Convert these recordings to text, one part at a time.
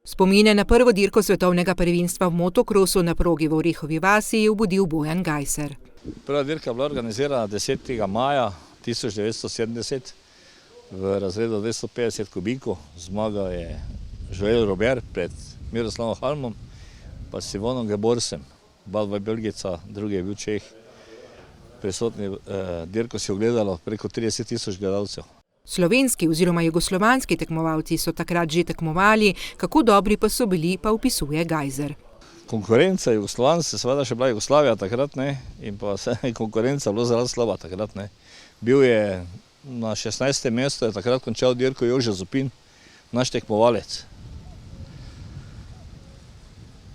Spomine na prvo dirko svetovnega prvenstva v motokrosu na progi v Orehovi vasi je obudil Bojan Gajser. Prva dirka je bila organizirana 10. maja 1970 v razredu 250 kubikov. Zmagal je Joel Robert pred Miroslavom Halmom pa Sivonom Geborsem. Oba dva Belgica, drugi je bil Čeh. Prisotni dirko si ogledalo preko 30.000 gledalcev. Slovenski oziroma jugoslovanski tekmovalci so takrat že tekmovali, kako dobri pa so bili, pa opisuje Gajser. Konkurenca jugoslovanska, seveda še bila Jugoslavija takrat, in pa konkurenca bila zelo slaba takrat. Bil je na 16. mestu, je takrat končal dirko Jože Zupin, naš tekmovalec.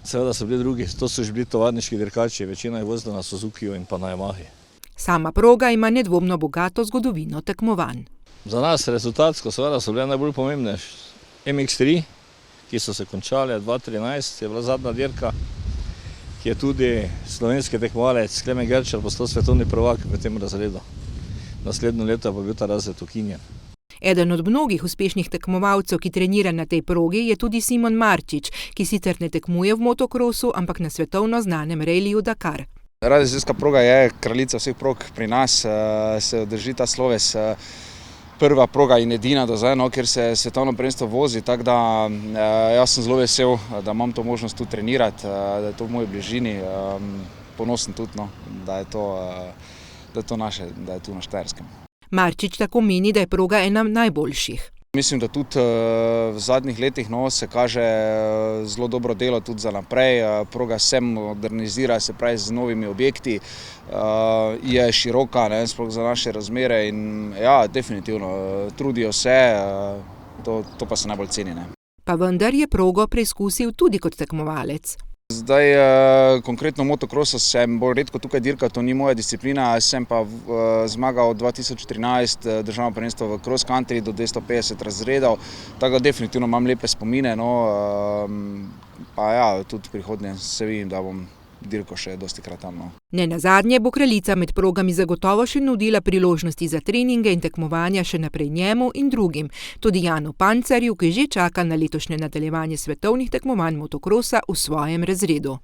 Seveda so bili drugi, to so že bili tovarniški dirkači, večina je vozila na Suzukiju in pa na Yamahi. Sama proga ima nedvomno bogato zgodovino tekmovanj. Za nas rezultatsko seveda so bile najbolj pomembne MX3, ki so se končale 2013, je bila zadnja dirka, ki je tudi slovenski tekmovalec Klemen Gerčar postal svetovni prvak v tem razredu. Naslednjo leto pa bil ta razred ukinjen. Eden od mnogih uspešnih tekmovalcev, ki trenira na tej progi, je tudi Simon Marčič, ki sicer ne tekmuje v motokrosu, ampak na svetovno znanem ralliju Dakar. Radijska proga je kraljica vseh prog pri nas, se drži ta sloves. Prva proga in edina do zdaj, kjer se svetovno prvenstvo vozi, tako da jaz sem zelo vesel, da imam to možnost tu trenirati, da je to v moji bližini. Ponosen tudi, da je to naše, da je tu na Štajerskem. Marčič tako meni, da je proga ena najboljših. Mislim, da tudi v zadnjih letih se kaže zelo dobro delo tudi za naprej. Proga se modernizira, se pravi z novimi objekti, je široka, sploh za naše razmere in ja, definitivno trudijo se, to pa se najbolj ceni. Pa vendar je progo preizkusil tudi kot tekmovalec. Zdaj konkretno motokrosa sem bolj redko tukaj dirkal, to ni moja disciplina, sem pa zmagal 2013 državno prvenstvo v cross country do 250 razredov, tako da definitivno imam lepe spomine, pa ja, tudi v prihodnje se vidim, da bom dirko še dostikrat tam. Nenazadnje bo kraljica med progami zagotovo še nudila priložnosti za treninge in tekmovanja še naprej njemu in drugim, tudi Janu Pancerju, ki že čaka na letošnje nadaljevanje svetovnih tekmovanj motokrosa v svojem razredu.